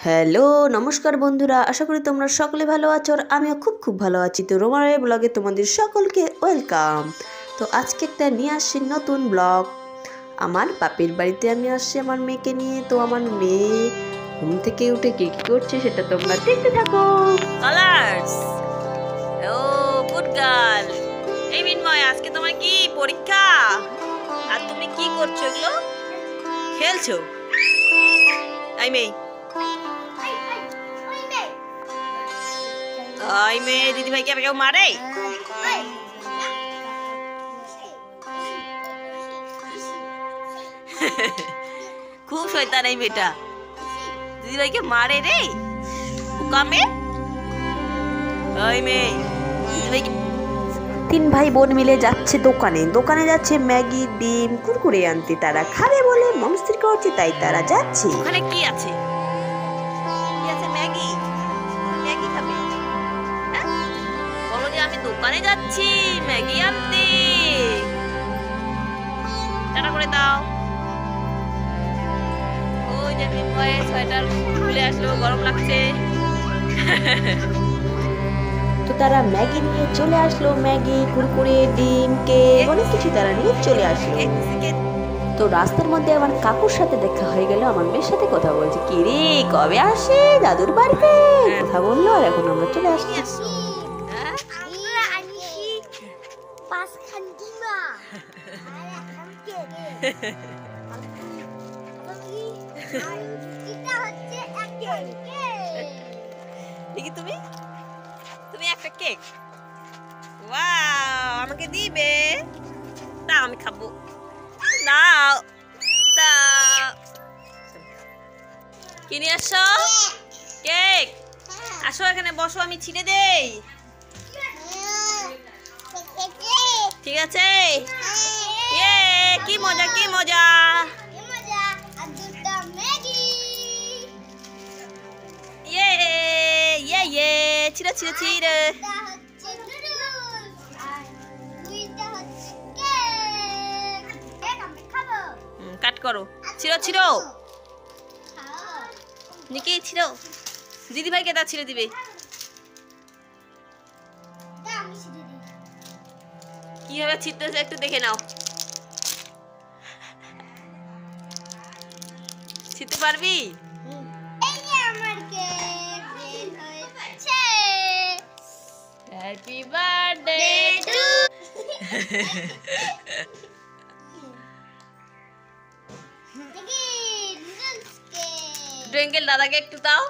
Hello নমস্কার বন্ধুরা, আশা করি তোমরা সকলে ভালো আছো আর আমিও খুব ভালো আছি। তো রোমারের ব্লগে তোমাদের সকলকে ওয়েলকাম। তো আজকে একটা নিয়ে আসছি নতুন ব্লগ। আমার বাপের বাড়িতে আমি আসছি আমার মেয়েকে নিয়ে। তো আমার মেয়ে ঘুম থেকে উঠে কি কি করছে সেটা তোমরা দেখতে থাকো। কালার্স ও গুড গার্ল। এই মিনময়, আজকে তোমার কি পরীক্ষা? আর তুমি কি করছো? এগুলো খেলছো? আই মেয়ে দিদি ভাইকে কেউ মারে? খুব শয়তান এই মেয়েটা, দিদি ভাইকে মারে রে কামে। ওই মেয়ে দিদি ভাইকে তিন ভাই বোন মিলে যাচ্ছে দোকানে যাচ্ছে ম্যাগি ডিম কুরকুরে আনতে। তারা খাবে বলে মনস্থির করছে, তাই তারা যাচ্ছে। ওখানে কি আছে? কি আছে? ম্যাগি। ম্যাগি খাবে? হ্যাঁ? বলো যে আমি দোকানে যাচ্ছি ম্যাগি আনতে। টাটা করে দাও। ওই যে মিনময় সোয়েটার খুলে আসলো, গরম লাগছে। তো তারা ম্যাগি নিয়ে চলে আসলো, ম্যাগি কুরকুরে ডিম কেক অনেক কিছু তারা নিয়ে চলে আসলো। তো রাস্তার মধ্যে আমার কাকুর সাথে দেখা হয়ে গেল, আমার মেয়ের সাথে কথা বলছে। কি রে, কবে আসে দাদুর বাড়িতে? কথা বললো আর এখন আমরা চলে আসছি। দেখি তুমি তুমি একটা কেক, ওয়াও, আমাকে দিবে? না আমি খাবো। দাও দাও। কি নিয়ে আসছো? কেক। আসো এখানে বসো, আমি ছিঁড়ে দেই। ঠিক আছে। ইয়ে কি মজা কি মজা। ইয়ে ইয়ে ইয়ে ছিঁড়ে ছিঁড়ে ছিঁড়ে। কাট করো, ছিঁড়ো ছিঁড়ো। নিকি ছিঁড়ো, দিদি ভাইকে তা ছিঁড়ে দিবে। কিভাবে ছিঁড়তেছে একটু দেখে নাও। ছিঁড়তে পারবি? হ্যাপি বার্থডে টু টুইঙ্কেল, দাদাকে একটু দাও।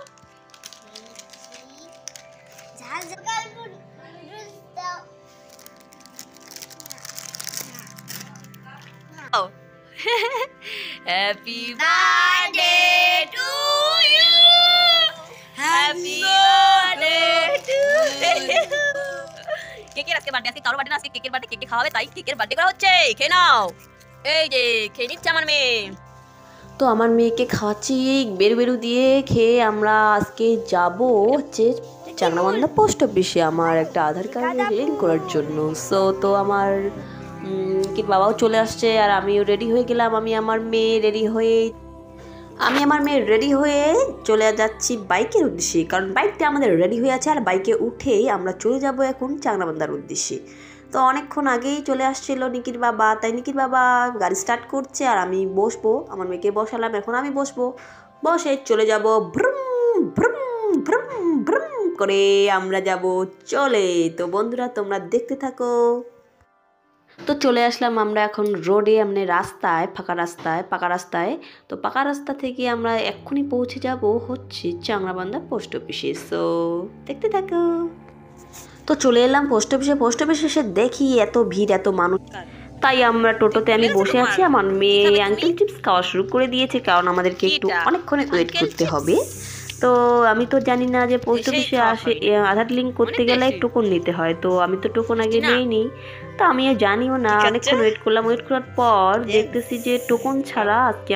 Happy birthday to you, happy birthday to you. কেকের আজকে বার্থডে, আজকে কারো বার্থডে না, আজকে কেকের বার্থডে। কেকে খাওয়াবে তাই কেকের বার্থডে করা হচ্ছে। খেয়ে নাও। এই যে খেয়ে নিচ্ছে আমার মেয়ে। তো আমার মেয়েকে খাওয়াচ্ছি বেরু দিয়ে। খেয়ে আমরা আজকে যাব হচ্ছে চাংড়াবান্ধা পোস্ট অফিসে আমার একটা আধার কার্ডের লিঙ্ক করার জন্য। তো আমার কি বাবাও চলে আসছে আর আমিও রেডি হয়ে গেলাম। আমি আমার মেয়ে রেডি হয়ে চলে যাচ্ছি বাইকের উদ্দেশ্যে, কারণ বাইকটা আমাদের রেডি হয়ে আছে আর বাইকে উঠেই আমরা চলে যাব এখন চাংড়াবান্ধার উদ্দেশ্যে। তো অনেকক্ষণ আগেই চলে আসছিল নিকির বাবা, তাই নিকির বাবা গাড়ি স্টার্ট করছে আর আমি বসবো। আমার মেয়েকে বসালাম, এখন আমি বসবো। বসে চলে যাব ভ্রুম ভ্রুম ভ্রুম ভ্রুম করে আমরা যাব চলে। তো বন্ধুরা তোমরা দেখতে থাকো। তো চলে আসলাম আমরা এখন রোডে, মানে রাস্তায়, পাকা রাস্তায়। তো পাকা রাস্তা থেকে আমরা এক্ষুনি পৌঁছে যাব হচ্ছে চাংড়াবান্ধা পোস্ট অফিসে। সো দেখতে থাকো। তো চলে এলাম পোস্ট অফিসে এসে দেখি এত ভিড়, এত মানুষ। তাই আমরা টোটোতে আমি বসে আছি, আমার মেয়ে আঙ্কেল চিপস খাওয়া শুরু করে দিয়েছে, কারণ আমাদেরকে একটু অনেকক্ষণে ওয়েট করতে হবে। তো আমি তো জানি না যে পোস্ট অফিসে আসে আধার লিঙ্ক করতে গেলে টোকন নিতে হয়। তো আমি তো টোকন আগে নিইনি, তো আমিও জানিও না। অনেকক্ষণ ওয়েট করলাম, ওয়েট করার পর দেখতেছি যে টোকন ছাড়া আজকে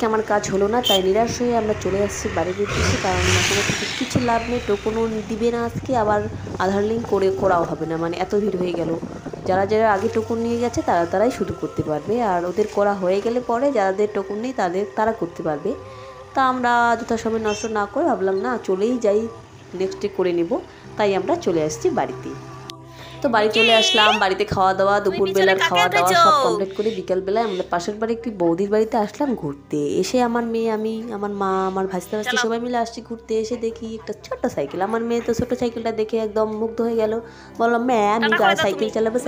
আমার কাজ হলো না। তাই নিরাশ হয়ে আমরা চলে আসছি বাড়ির উদ্দেশ্যে, কারণ কোনো কিছু লাভ নেই, টোকনও দিবে না আজকে, আবার আধার লিঙ্ক করাও হবে না, মানে এত ভিড় হয়ে গেল। যারা আগে টোকন নিয়ে গেছে তারাই শুধু করতে পারবে, আর ওদের করা হয়ে গেলে পরে যাদের টোকন নেই তারা করতে পারবে। তা আমরা যথাসময় নষ্ট না করে ভাবলাম না চলেই যাই, নেক্সট ডে করে নেব। তাই আমরা চলে আসছি বাড়িতে। তো বাড়ি চলে আসলাম, বাড়িতে খাওয়া দাওয়া, দুপুরবেলার খাওয়া দাওয়া সব কমপ্লিট করে বিকালবেলায় আমাদের পাশের বাড়ি একটি বৌদির বাড়িতে আসলাম ঘুরতে। এসে আমার মেয়ে, আমি, আমার মা, আমার ভাস্তা ভাস্তি সবাই মিলে আসছি ঘুরতে। এসে দেখি একটা ছোট্ট সাইকেল। আমার মেয়ে তো ছোট সাইকেলটা দেখে একদম মুগ্ধ হয়ে গেল, বললাম ম্যাম আমি সাইকেল চালাবো।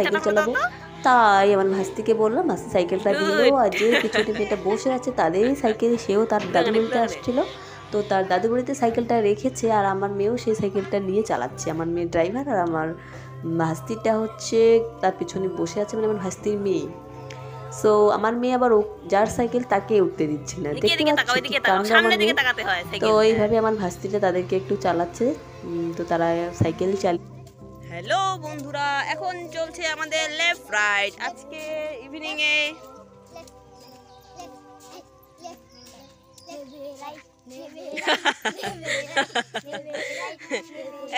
তাই আমার ভাস্তিকে বললাম, ভাস্তি সাইকেলটা দিল। আর যে পিছনে মেয়েটা বসে আছে তাদেরই সাইকেল, সেও তার দাদু বাড়িতে আসছিল, তো তার দাদু বাড়িতে সাইকেলটা রেখেছে আর আমার মেয়েও সেই সাইকেলটা নিয়ে চালাচ্ছে। আমার মেয়ে ড্রাইভার আর আমার ভাস্তিটা হচ্ছে তার পিছনে বসে আছে, মানে আমার ভাস্তির মেয়ে। সো আমার মেয়ে আবার যার সাইকেল তাকে উঠতে দিচ্ছে না, দেখতে পাচ্ছি। তো এইভাবে আমার ভাস্তিটা তাদেরকে একটু চালাচ্ছে, তো তারা সাইকেল চালিয়ে। হ্যালো বন্ধুরা, এখন চলছে আমাদের লেফট রাইট আজকে ইভিনিং এ।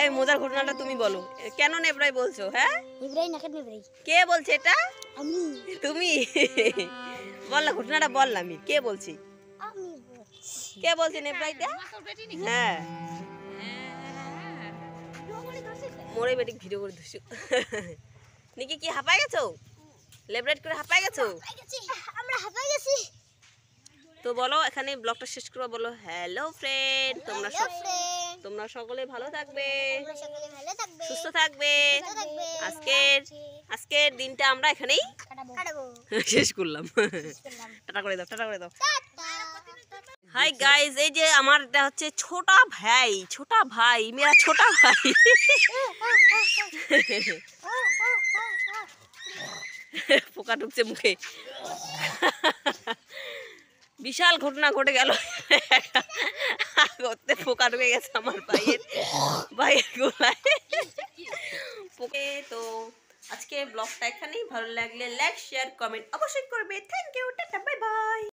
এই মজার ঘটনাটা তুমি বলো, কেন নেবরাই বলছো? হ্যাঁ, কে বলছে এটা? তুমি বল না, ঘটনাটা বল না, আমি কে বলছি? কে বলছে নেবরাইটা? হ্যাঁ, মোরে বেটি ভিডিও করে দিছো। নিকি কি হাঁপায় গেছো? লেবরেট করে হাঁপায় গেছো? আমরা হাঁপায় গেছি। তো বলো, এখানে ব্লগটা শেষ করো, বলো হ্যালো ফ্রেন্ড, তোমরা সকলে ভালো থাকবে, সুস্থ থাকবে। আজকের দিনটা আমরা এখানেই শেষ করলাম। টাটা করে দাও, টাটা করে দাও। হাই গাইস, এই যে আমার এটা হচ্ছে ছোটা ভাই মেরা ছোটা ভাই। পোকা ঢুকছে মুখে। বিশাল ঘটনা ঘটে গেল, পোকা ঢুকে গেছে আমার ভাইয়ের গোলায়। তো আজকে ব্লগটা এখানেই, ভালো লাগলে লাইক শেয়ার কমেন্ট অবশ্যই করবে। Thank you, tata bye by.